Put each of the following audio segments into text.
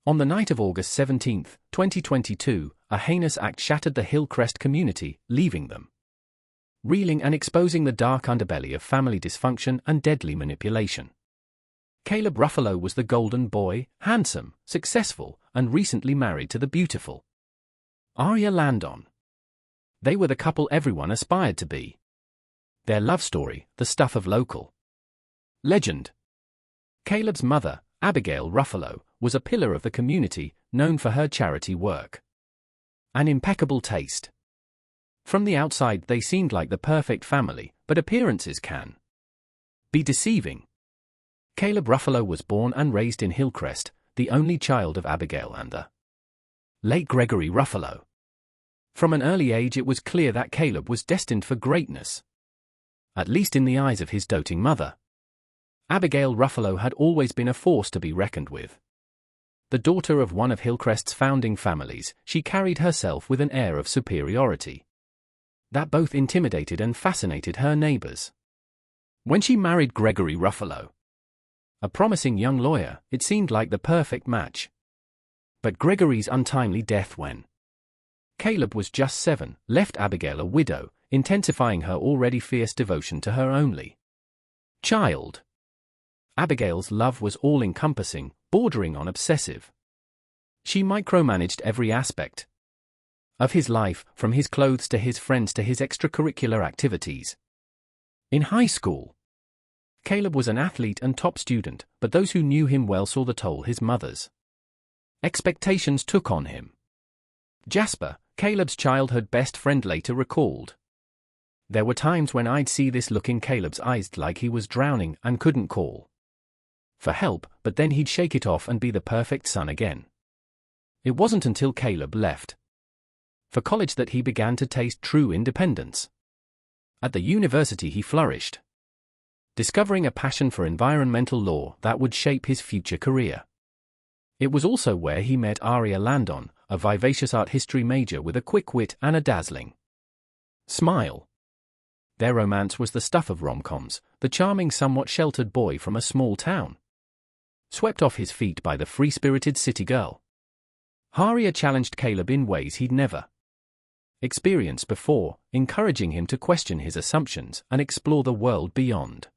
On the night of August 17, 2022, a heinous act shattered the Hillcrest community, leaving them reeling and exposing the dark underbelly of family dysfunction and deadly manipulation. Caleb Ruffalo was the golden boy, handsome, successful, and recently married to the beautiful Aria Landon. They were the couple everyone aspired to be. Their love story, the stuff of local legend. Caleb's mother, Abigail Ruffalo, was a pillar of the community, known for her charity work and impeccable taste. From the outside they seemed like the perfect family, but appearances can be deceiving. Caleb Ruffalo was born and raised in Hillcrest, the only child of Abigail and the late Gregory Ruffalo. From an early age it was clear that Caleb was destined for greatness, at least in the eyes of his doting mother. Abigail Ruffalo had always been a force to be reckoned with. The daughter of one of Hillcrest's founding families, she carried herself with an air of superiority that both intimidated and fascinated her neighbors. When she married Gregory Ruffalo, a promising young lawyer, it seemed like the perfect match. But Gregory's untimely death when Caleb was just 7 left Abigail a widow, intensifying her already fierce devotion to her only child. Abigail's love was all-encompassing, bordering on obsessive. She micromanaged every aspect of his life, from his clothes to his friends to his extracurricular activities. In high school, Caleb was an athlete and top student, but those who knew him well saw the toll his mother's expectations took on him. Jasper, Caleb's childhood best friend, later recalled, "There were times when I'd see this look in Caleb's eyes like he was drowning and couldn't call for help, but then he'd shake it off and be the perfect son again." It wasn't until Caleb left for college that he began to taste true independence. At the university he flourished, discovering a passion for environmental law that would shape his future career. It was also where he met Aria Landon, a vivacious art history major with a quick wit and a dazzling smile. Their romance was the stuff of rom-coms, the charming, somewhat sheltered boy from a small town, swept off his feet by the free-spirited city girl. Aria challenged Caleb in ways he'd never experienced before, encouraging him to question his assumptions and explore the world beyond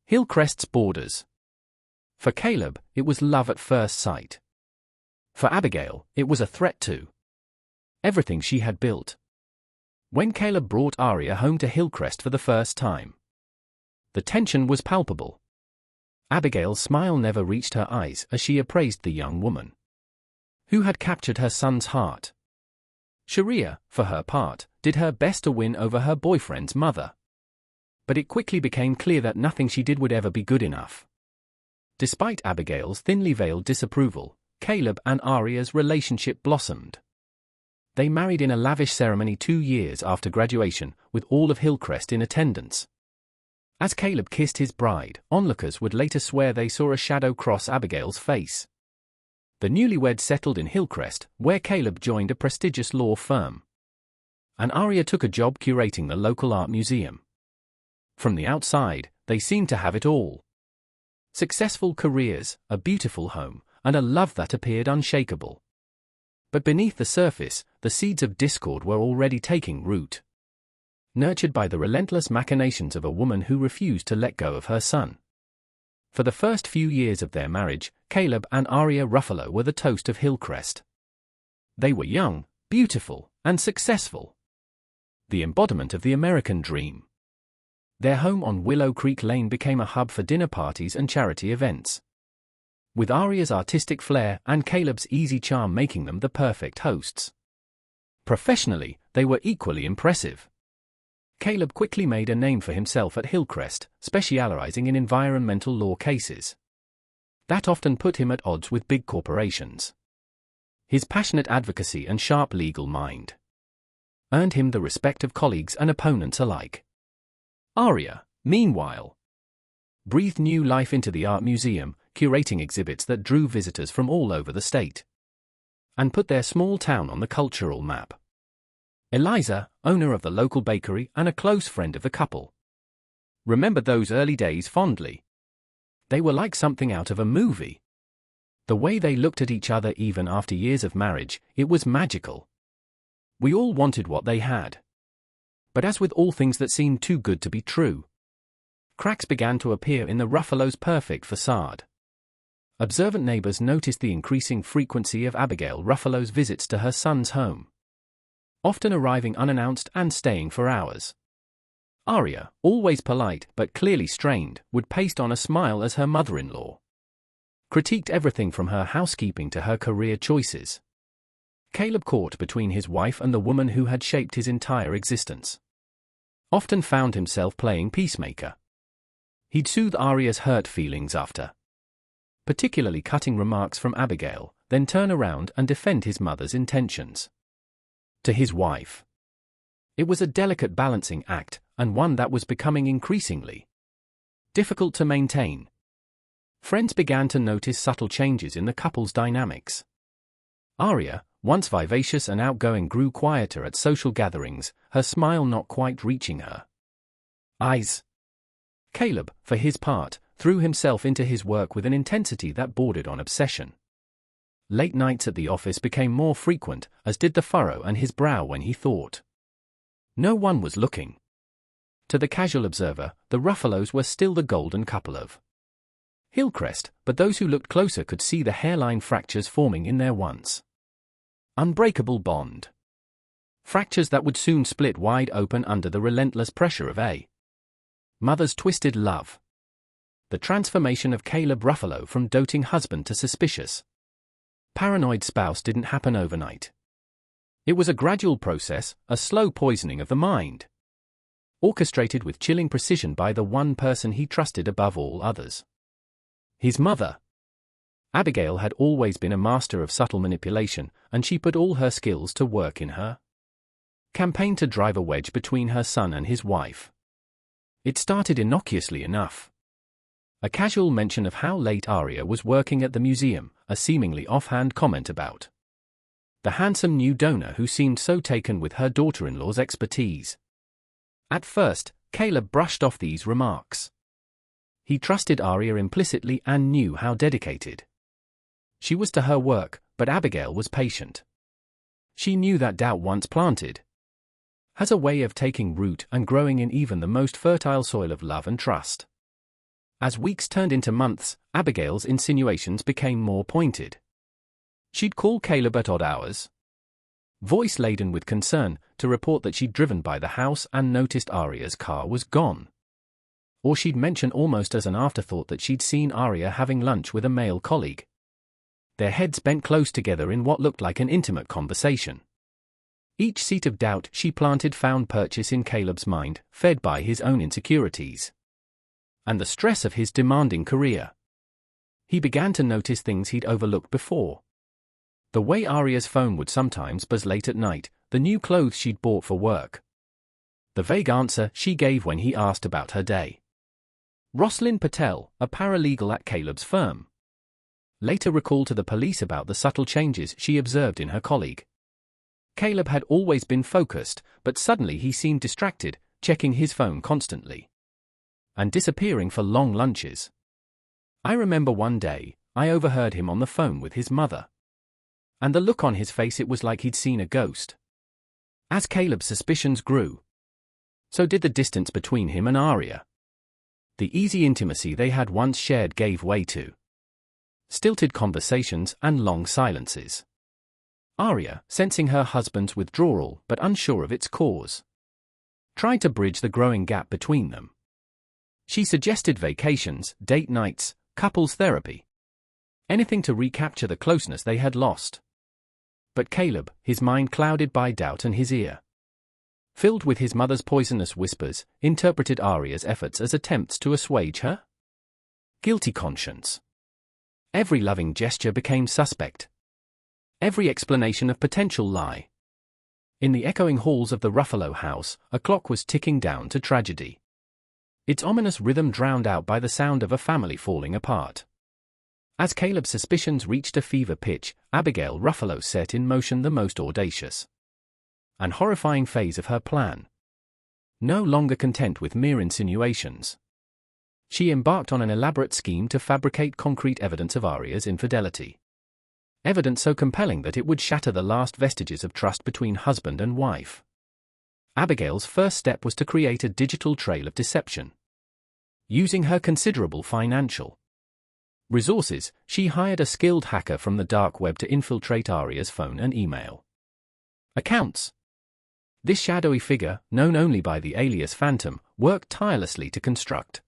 Hillcrest's borders. For Caleb, it was love at first sight. For Abigail, it was a threat to everything she had built. When Caleb brought Aria home to Hillcrest for the first time, the tension was palpable. Abigail's smile never reached her eyes as she appraised the young woman who had captured her son's heart. Sharia, for her part, did her best to win over her boyfriend's mother. But it quickly became clear that nothing she did would ever be good enough. Despite Abigail's thinly veiled disapproval, Caleb and Aria's relationship blossomed. They married in a lavish ceremony 2 years after graduation, with all of Hillcrest in attendance. As Caleb kissed his bride, onlookers would later swear they saw a shadow cross Abigail's face. The newlyweds settled in Hillcrest, where Caleb joined a prestigious law firm, and Aria took a job curating the local art museum. From the outside, they seemed to have it all: successful careers, a beautiful home, and a love that appeared unshakable. But beneath the surface, the seeds of discord were already taking root, nurtured by the relentless machinations of a woman who refused to let go of her son. For the first few years of their marriage, Caleb and Aria Ruffalo were the toast of Hillcrest. They were young, beautiful, and successful, the embodiment of the American dream. Their home on Willow Creek Lane became a hub for dinner parties and charity events, with Aria's artistic flair and Caleb's easy charm making them the perfect hosts. Professionally, they were equally impressive. Caleb quickly made a name for himself at Hillcrest, specializing in environmental law cases that often put him at odds with big corporations. His passionate advocacy and sharp legal mind earned him the respect of colleagues and opponents alike. Aria, meanwhile, breathed new life into the art museum, curating exhibits that drew visitors from all over the state and put their small town on the cultural map. Eliza, owner of the local bakery and a close friend of the couple, remembered those early days fondly. They were like something out of a movie. The way they looked at each other even after years of marriage, it was magical. We all wanted what they had. But as with all things that seemed too good to be true, cracks began to appear in the Ruffalo's perfect facade. Observant neighbors noticed the increasing frequency of Abigail Ruffalo's visits to her son's home, often arriving unannounced and staying for hours. Aria, always polite but clearly strained, would paste on a smile as her mother-in-law critiqued everything from her housekeeping to her career choices. Caleb, caught between his wife and the woman who had shaped his entire existence, often found himself playing peacemaker. He'd soothe Aria's hurt feelings after particularly cutting remarks from Abigail, then turn around and defend his mother's intentions to his wife. It was a delicate balancing act, and one that was becoming increasingly difficult to maintain. Friends began to notice subtle changes in the couple's dynamics. Aria, once vivacious and outgoing, grew quieter at social gatherings, her smile not quite reaching her eyes. Caleb, for his part, threw himself into his work with an intensity that bordered on obsession. Late nights at the office became more frequent, as did the furrow on his brow when he thought no one was looking. To the casual observer, the Ruffalos were still the golden couple of Hillcrest, but those who looked closer could see the hairline fractures forming in their once unbreakable bond. Fractures that would soon split wide open under the relentless pressure of a mother's twisted love. The transformation of Caleb Ruffalo from doting husband to suspicious, paranoid spouse didn't happen overnight. It was a gradual process, a slow poisoning of the mind, orchestrated with chilling precision by the one person he trusted above all others: his mother. Abigail had always been a master of subtle manipulation, and she put all her skills to work in her campaign to drive a wedge between her son and his wife. It started innocuously enough. A casual mention of how late Aria was working at the museum, a seemingly offhand comment about the handsome new donor who seemed so taken with her daughter-in-law's expertise. At first, Caleb brushed off these remarks. He trusted Aria implicitly and knew how dedicated she was to her work, but Abigail was patient. She knew that doubt once planted has a way of taking root and growing in even the most fertile soil of love and trust. As weeks turned into months, Abigail's insinuations became more pointed. She'd call Caleb at odd hours, voice laden with concern, to report that she'd driven by the house and noticed Aria's car was gone. Or she'd mention almost as an afterthought that she'd seen Aria having lunch with a male colleague, their heads bent close together in what looked like an intimate conversation. Each seed of doubt she planted found purchase in Caleb's mind, fed by his own insecurities and the stress of his demanding career. He began to notice things he'd overlooked before. The way Aria's phone would sometimes buzz late at night, the new clothes she'd bought for work, the vague answer she gave when he asked about her day. Roslyn Patel, a paralegal at Caleb's firm, later recalled to the police about the subtle changes she observed in her colleague. Caleb had always been focused, but suddenly he seemed distracted, checking his phone constantly and disappearing for long lunches. I remember one day, I overheard him on the phone with his mother. And the look on his face, it was like he'd seen a ghost. As Caleb's suspicions grew, so did the distance between him and Aria. The easy intimacy they had once shared gave way to stilted conversations and long silences. Aria, sensing her husband's withdrawal but unsure of its cause, tried to bridge the growing gap between them. She suggested vacations, date nights, couples therapy, anything to recapture the closeness they had lost. But Caleb, his mind clouded by doubt and his ear filled with his mother's poisonous whispers, interpreted Aria's efforts as attempts to assuage her guilty conscience. Every loving gesture became suspect, every explanation a potential lie. In the echoing halls of the Ruffalo house, a clock was ticking down to tragedy, its ominous rhythm drowned out by the sound of a family falling apart. As Caleb's suspicions reached a fever pitch, Abigail Ruffalo set in motion the most audacious and horrifying phase of her plan. No longer content with mere insinuations, she embarked on an elaborate scheme to fabricate concrete evidence of Aria's infidelity. Evidence so compelling that it would shatter the last vestiges of trust between husband and wife. Abigail's first step was to create a digital trail of deception. Using her considerable financial resources, she hired a skilled hacker from the dark web to infiltrate Aria's phone and email accounts. This shadowy figure, known only by the alias Phantom, worked tirelessly to construct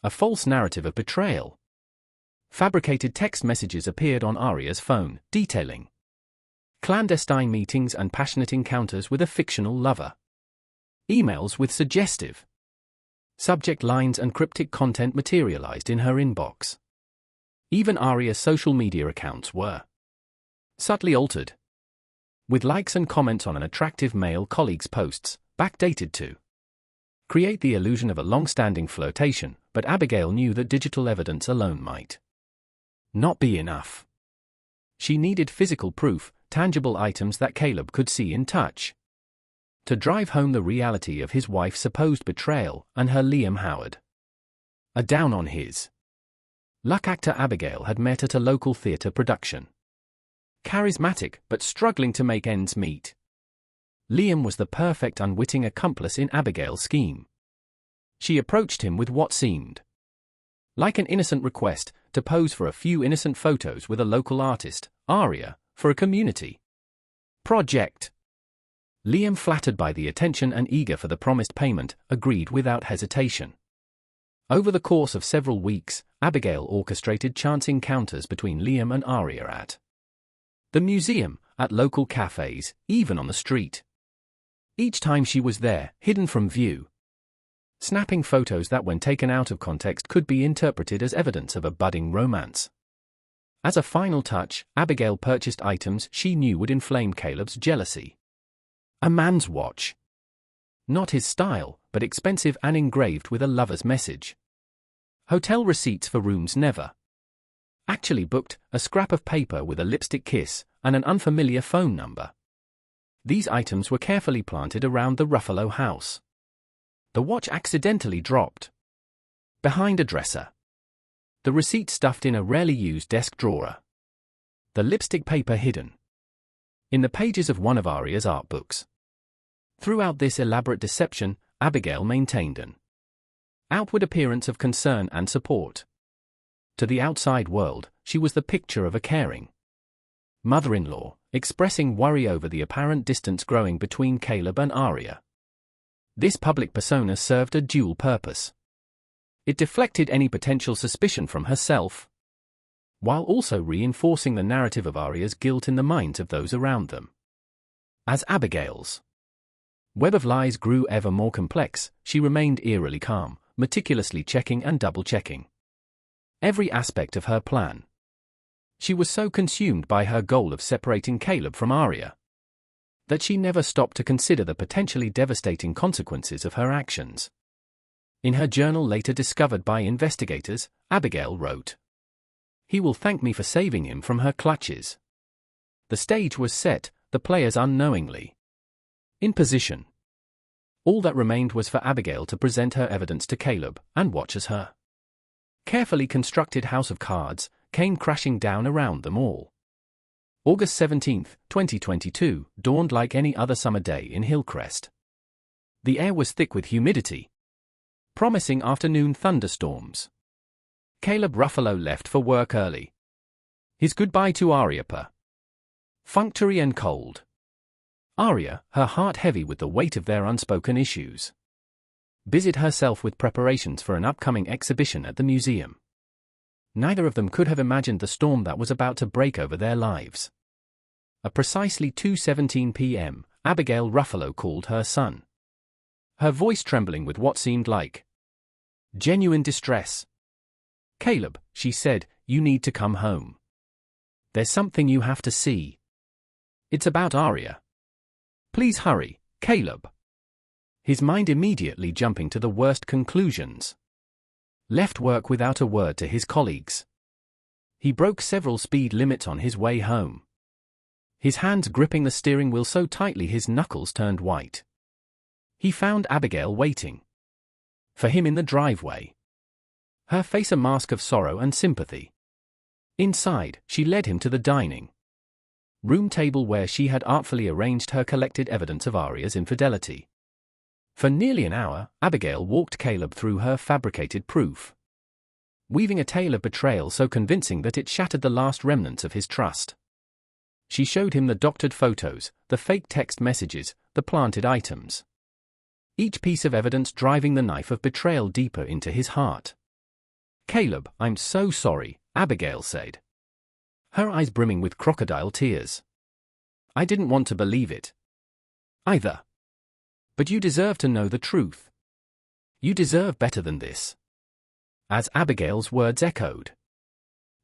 a false narrative of betrayal. Fabricated text messages appeared on Aria's phone, detailing clandestine meetings and passionate encounters with a fictional lover. Emails with suggestive subject lines and cryptic content materialized in her inbox. Even Aria's social media accounts were subtly altered, with likes and comments on an attractive male colleague's posts, backdated to create the illusion of a long-standing flirtation, but Abigail knew that digital evidence alone might not be enough. She needed physical proof, tangible items that Caleb could see and touch, to drive home the reality of his wife's supposed betrayal and her Liam Howard. A down on his luck actor Abigail had met at a local theatre production. Charismatic but struggling to make ends meet, Liam was the perfect unwitting accomplice in Abigail's scheme. She approached him with what seemed like an innocent request to pose for a few innocent photos with a local artist, Aria, for a community project. Liam, flattered by the attention and eager for the promised payment, agreed without hesitation. Over the course of several weeks, Abigail orchestrated chance encounters between Liam and Aria at the museum, at local cafes, even on the street. Each time she was there, hidden from view, snapping photos that when taken out of context could be interpreted as evidence of a budding romance. As a final touch, Abigail purchased items she knew would inflame Caleb's jealousy. A man's watch. Not his style, but expensive and engraved with a lover's message. Hotel receipts for rooms never actually booked, a scrap of paper with a lipstick kiss, and an unfamiliar phone number. These items were carefully planted around the Ruffalo house. The watch accidentally dropped behind a dresser. The receipt stuffed in a rarely used desk drawer. The lipstick paper hidden in the pages of one of Aria's art books. Throughout this elaborate deception, Abigail maintained an outward appearance of concern and support. To the outside world, she was the picture of a caring mother-in-law, expressing worry over the apparent distance growing between Caleb and Aria. This public persona served a dual purpose. It deflected any potential suspicion from herself, while also reinforcing the narrative of Aria's guilt in the minds of those around them. As Abigail's web of lies grew ever more complex, she remained eerily calm, meticulously checking and double-checking every aspect of her plan. She was so consumed by her goal of separating Caleb from Aria that she never stopped to consider the potentially devastating consequences of her actions. In her journal later discovered by investigators, Abigail wrote, "He will thank me for saving him from her clutches." The stage was set, the players unknowingly in position. All that remained was for Abigail to present her evidence to Caleb, and watch as her carefully constructed house of cards came crashing down around them all. August 17, 2022, dawned like any other summer day in Hillcrest. The air was thick with humidity, promising afternoon thunderstorms. Caleb Ruffalo left for work early. His goodbye to Aria perfunctory and cold. Aria, her heart heavy with the weight of their unspoken issues, busied herself with preparations for an upcoming exhibition at the museum. Neither of them could have imagined the storm that was about to break over their lives. At precisely 2:17 p.m., Abigail Ruffalo called her son, her voice trembling with what seemed like genuine distress. "Caleb," she said, "you need to come home. There's something you have to see. It's about Aria. Please hurry, Caleb." His mind immediately jumping to the worst conclusions. Left work without a word to his colleagues. He broke several speed limits on his way home. His hands gripping the steering wheel so tightly his knuckles turned white. He found Abigail waiting for him in the driveway. her face a mask of sorrow and sympathy. Inside, she led him to the dining room table where she had artfully arranged her collected evidence of Aria's infidelity. For nearly an hour, Abigail walked Caleb through her fabricated proof, weaving a tale of betrayal so convincing that it shattered the last remnants of his trust. She showed him the doctored photos, the fake text messages, the planted items. Each piece of evidence driving the knife of betrayal deeper into his heart. "Caleb, I'm so sorry," Abigail said, her eyes brimming with crocodile tears. "I didn't want to believe it either. But you deserve to know the truth. You deserve better than this." As Abigail's words echoed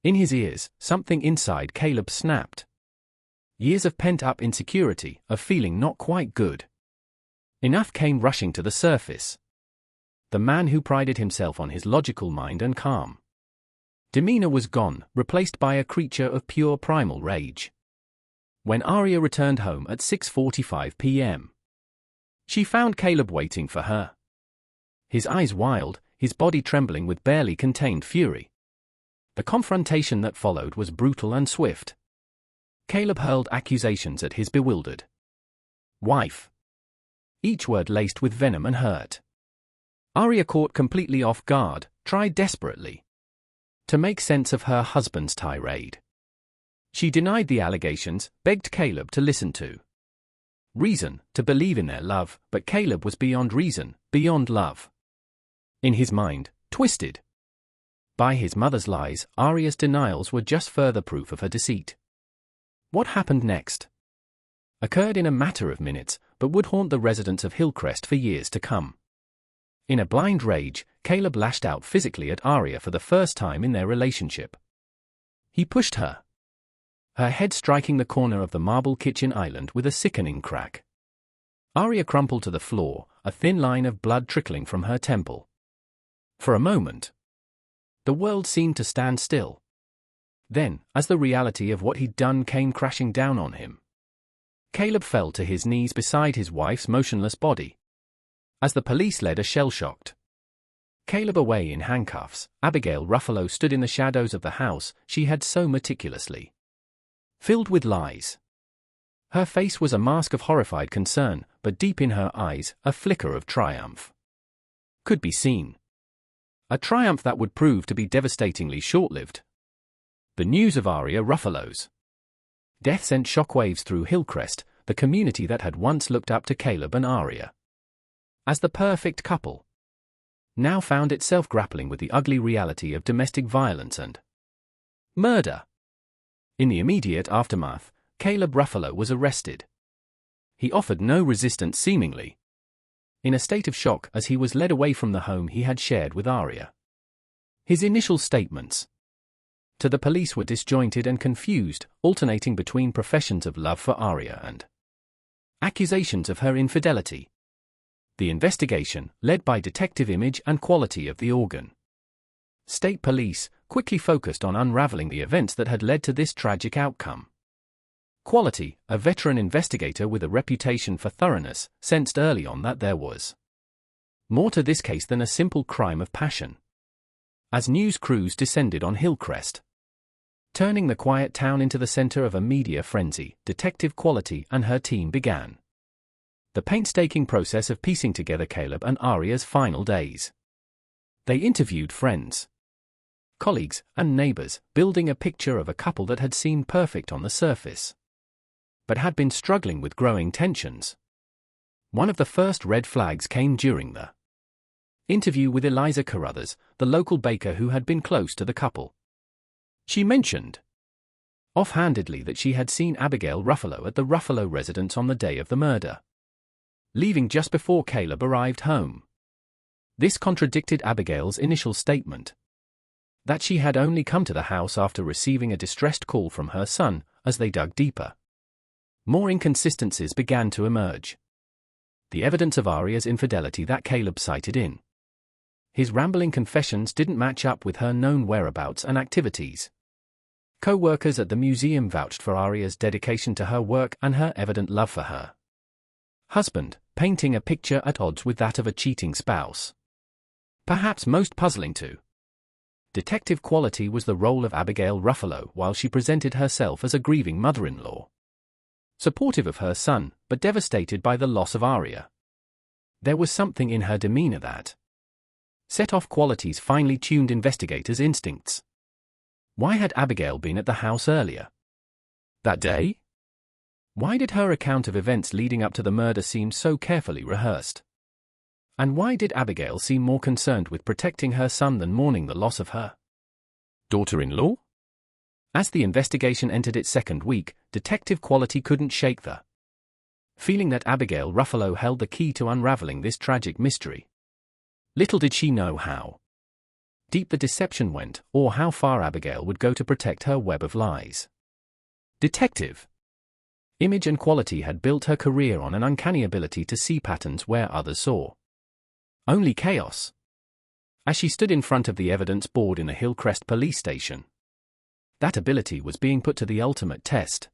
in his ears, something inside Caleb snapped. Years of pent-up insecurity, of feeling not quite good enough came rushing to the surface. The man who prided himself on his logical mind and calm demeanor was gone, replaced by a creature of pure primal rage. When Aria returned home at 6:45 p.m., she found Caleb waiting for her. His eyes wild, his body trembling with barely contained fury. The confrontation that followed was brutal and swift. Caleb hurled accusations at his bewildered wife, each word laced with venom and hurt. Aria, caught completely off guard, tried desperately to make sense of her husband's tirade. She denied the allegations, begged Caleb to listen to reason, to believe in their love, but Caleb was beyond reason, beyond love. In his mind, twisted by his mother's lies, Aria's denials were just further proof of her deceit. What happened next occurred in a matter of minutes, but would haunt the residents of Hillcrest for years to come. In a blind rage, Caleb lashed out physically at Aria for the first time in their relationship. He pushed her head striking the corner of the marble kitchen island with a sickening crack. Aria crumpled to the floor, a thin line of blood trickling from her temple. For a moment, the world seemed to stand still. Then, as the reality of what he'd done came crashing down on him, Caleb fell to his knees beside his wife's motionless body. As the police led a shell-shocked Caleb away in handcuffs, Abigail Ruffalo stood in the shadows of the house she had so meticulously filled with lies. Her face was a mask of horrified concern, but deep in her eyes, a flicker of triumph could be seen. A triumph that would prove to be devastatingly short-lived. The news of Aria Ruffalo's death sent shockwaves through Hillcrest, the community that had once looked up to Caleb and Aria as the perfect couple, now found itself grappling with the ugly reality of domestic violence and murder. In the immediate aftermath, Caleb Ruffalo was arrested. He offered no resistance seemingly, in a state of shock as he was led away from the home he had shared with Aria. His initial statements to the police were disjointed and confused, alternating between professions of love for Aria and accusations of her infidelity. The investigation, led by Detective Image and Quality of the Oregon State Police, quickly focused on unraveling the events that had led to this tragic outcome. Quality, a veteran investigator with a reputation for thoroughness, sensed early on that there was more to this case than a simple crime of passion. As news crews descended on Hillcrest, turning the quiet town into the center of a media frenzy, Detective Quality and her team began the painstaking process of piecing together Caleb and Aria's final days. They interviewed friends, colleagues, and neighbors, building a picture of a couple that had seemed perfect on the surface, but had been struggling with growing tensions. One of the first red flags came during the interview with Eliza Carruthers, the local baker who had been close to the couple. She mentioned offhandedly that she had seen Abigail Ruffalo at the Ruffalo residence on the day of the murder, leaving just before Caleb arrived home. This contradicted Abigail's initial statement that she had only come to the house after receiving a distressed call from her son. As they dug deeper, more inconsistencies began to emerge. The evidence of Aria's infidelity that Caleb cited in his rambling confessions didn't match up with her known whereabouts and activities. Co-workers at the museum vouched for Aria's dedication to her work and her evident love for her husband, painting a picture at odds with that of a cheating spouse. Perhaps most puzzling to Detective quality was the role of Abigail Ruffalo while she presented herself as a grieving mother-in-law. Supportive of her son, but devastated by the loss of Aria. There was something in her demeanor that set off Quality's finely tuned investigators' instincts. Why had Abigail been at the house earlier that day? Why did her account of events leading up to the murder seem so carefully rehearsed? And why did Abigail seem more concerned with protecting her son than mourning the loss of her daughter-in-law? As the investigation entered its second week, Detective Quality couldn't shake the feeling that Abigail Ruffalo held the key to unraveling this tragic mystery. Little did she know how deep the deception went, or how far Abigail would go to protect her web of lies. Detective Image and Quality had built her career on an uncanny ability to see patterns where others saw only chaos. As she stood in front of the evidence board in the Hillcrest police station, that ability was being put to the ultimate test.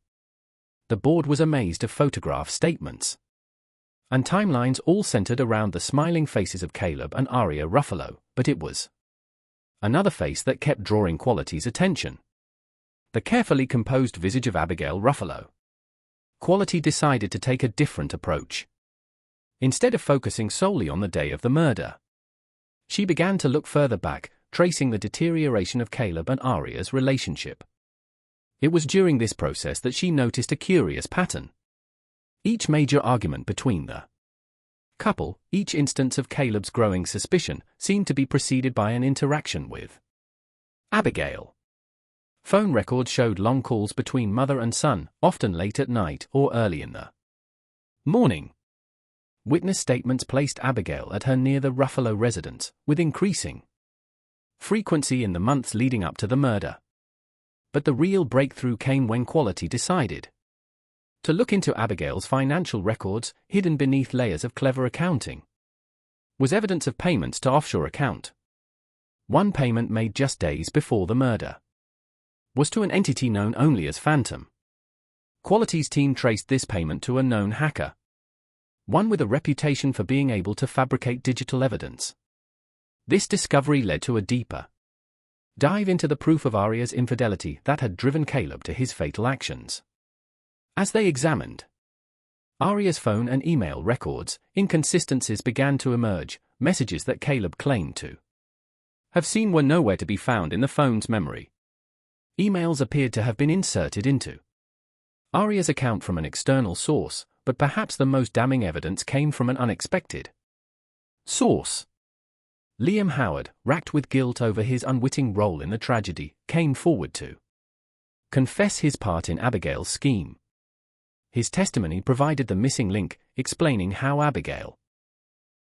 The board was amazed of photograph statements and timelines all centered around the smiling faces of Caleb and Aria Ruffalo, but it was another face that kept drawing Quality's attention. The carefully composed visage of Abigail Ruffalo. Quality decided to take a different approach. Instead of focusing solely on the day of the murder, she began to look further back, tracing the deterioration of Caleb and Aria's relationship. It was during this process that she noticed a curious pattern. Each major argument between the couple, each instance of Caleb's growing suspicion, seemed to be preceded by an interaction with Abigail. Phone records showed long calls between mother and son, often late at night or early in the morning. Witness statements placed Abigail at her near the Ruffalo residence, with increasing frequency in the months leading up to the murder. But the real breakthrough came when Quality decided to look into Abigail's financial records, hidden beneath layers of clever accounting. Was evidence of payments to offshore account. One payment made just days before the murder was to an entity known only as Phantom. Quality's team traced this payment to a known hacker, one with a reputation for being able to fabricate digital evidence. This discovery led to a deeper dive into the proof of Aria's infidelity that had driven Caleb to his fatal actions. As they examined Aria's phone and email records, inconsistencies began to emerge. Messages that Caleb claimed to have seen were nowhere to be found in the phone's memory. Emails appeared to have been inserted into Aria's account from an external source, but perhaps the most damning evidence came from an unexpected source. Liam Howard, racked with guilt over his unwitting role in the tragedy, came forward to confess his part in Abigail's scheme. His testimony provided the missing link, explaining how Abigail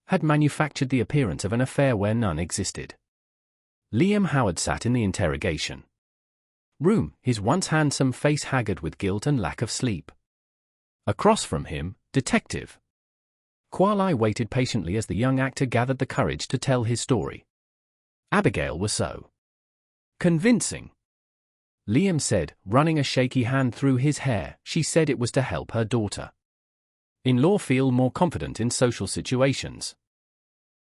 had manufactured the appearance of an affair where none existed. Liam Howard sat in the interrogation room, his once handsome face haggard with guilt and lack of sleep. Across from him, Detective Quali waited patiently as the young actor gathered the courage to tell his story. Abigail was so convincing, Liam said, running a shaky hand through his hair. She said it was to help her daughter-in-law feel more confident in social situations.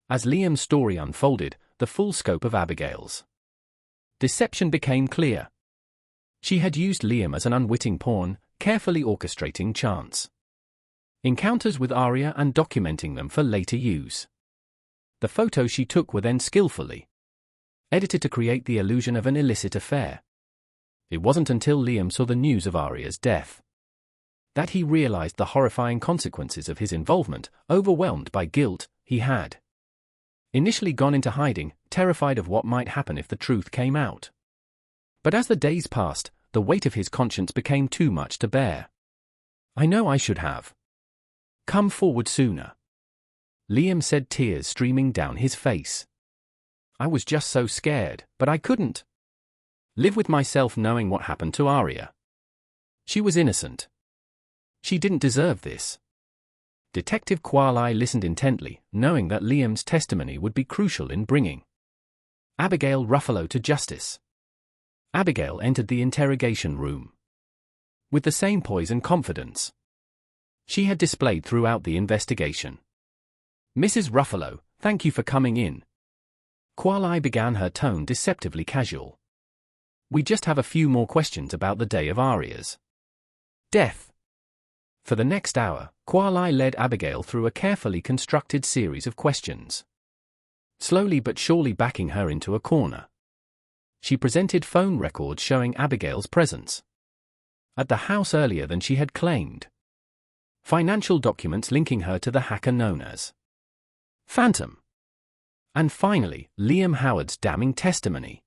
As Liam's story unfolded, the full scope of Abigail's deception became clear. She had used Liam as an unwitting pawn, carefully orchestrating chance encounters with Aria and documenting them for later use. The photos she took were then skillfully edited to create the illusion of an illicit affair. It wasn't until Liam saw the news of Aria's death that he realized the horrifying consequences of his involvement. Overwhelmed by guilt, he had initially gone into hiding, terrified of what might happen if the truth came out. But as the days passed, the weight of his conscience became too much to bear. I know I should have come forward sooner, Liam said, tears streaming down his face. I was just so scared, but I couldn't live with myself knowing what happened to Aria. She was innocent. She didn't deserve this. Detective Quali listened intently, knowing that Liam's testimony would be crucial in bringing Abigail Ruffalo to justice. Abigail entered the interrogation room with the same poise and confidence she had displayed throughout the investigation. Mrs. Ruffalo, thank you for coming in. Quali began, her tone deceptively casual. We just have a few more questions about the day of Aria's death. For the next hour, Quali led Abigail through a carefully constructed series of questions, slowly but surely backing her into a corner. She presented phone records showing Abigail's presence at the house earlier than she had claimed, financial documents linking her to the hacker known as Phantom, and finally, Liam Howard's damning testimony.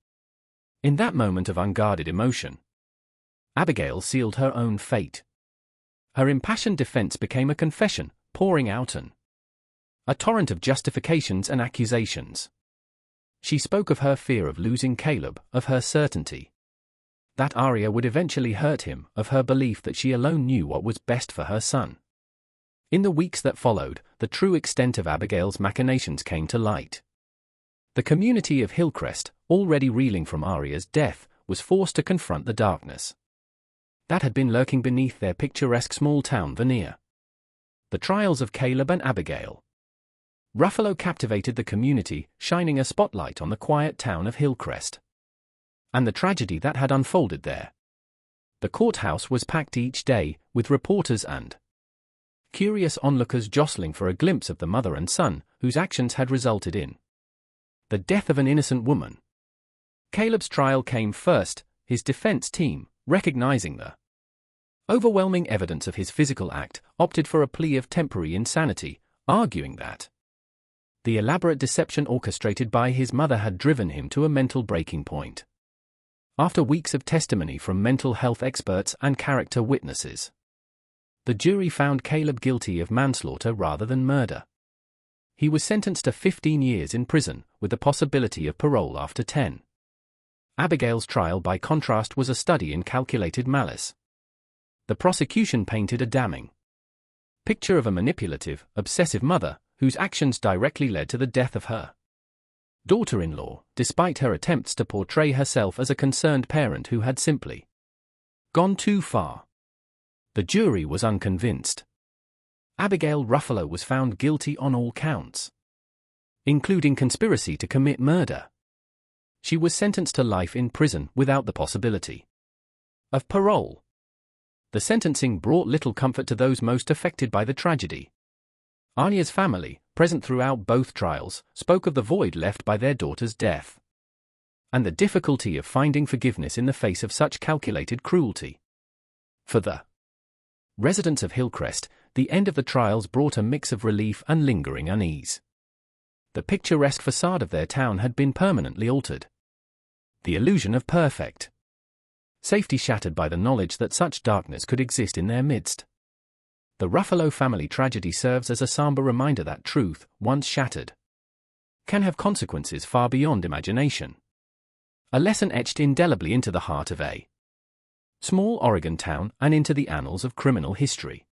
In that moment of unguarded emotion, Abigail sealed her own fate. Her impassioned defense became a confession, pouring out a torrent of justifications and accusations. She spoke of her fear of losing Caleb, of her certainty that Aria would eventually hurt him, of her belief that she alone knew what was best for her son. In the weeks that followed, the true extent of Abigail's machinations came to light. The community of Hillcrest, already reeling from Aria's death, was forced to confront the darkness that had been lurking beneath their picturesque small-town veneer. The trials of Caleb and Abigail Ruffalo captivated the community, shining a spotlight on the quiet town of Hillcrest and the tragedy that had unfolded there. The courthouse was packed each day, with reporters and curious onlookers jostling for a glimpse of the mother and son, whose actions had resulted in the death of an innocent woman. Caleb's trial came first, his defense team, recognizing the overwhelming evidence of his physical act, opted for a plea of temporary insanity, arguing that the elaborate deception orchestrated by his mother had driven him to a mental breaking point. After weeks of testimony from mental health experts and character witnesses, the jury found Caleb guilty of manslaughter rather than murder. He was sentenced to 15 years in prison, with the possibility of parole after 10. Abigail's trial, by contrast, was a study in calculated malice. The prosecution painted a damning picture of a manipulative, obsessive mother, whose actions directly led to the death of her daughter-in-law, despite her attempts to portray herself as a concerned parent who had simply gone too far. The jury was unconvinced. Abigail Ruffalo was found guilty on all counts, including conspiracy to commit murder. She was sentenced to life in prison without the possibility of parole. The sentencing brought little comfort to those most affected by the tragedy. Aria's family, present throughout both trials, spoke of the void left by their daughter's death and the difficulty of finding forgiveness in the face of such calculated cruelty. For the residents of Hillcrest, the end of the trials brought a mix of relief and lingering unease. The picturesque facade of their town had been permanently altered. The illusion of perfect safety shattered by the knowledge that such darkness could exist in their midst. The Ruffalo family tragedy serves as a somber reminder that truth, once shattered, can have consequences far beyond imagination. A lesson etched indelibly into the heart of a small Oregon town and into the annals of criminal history.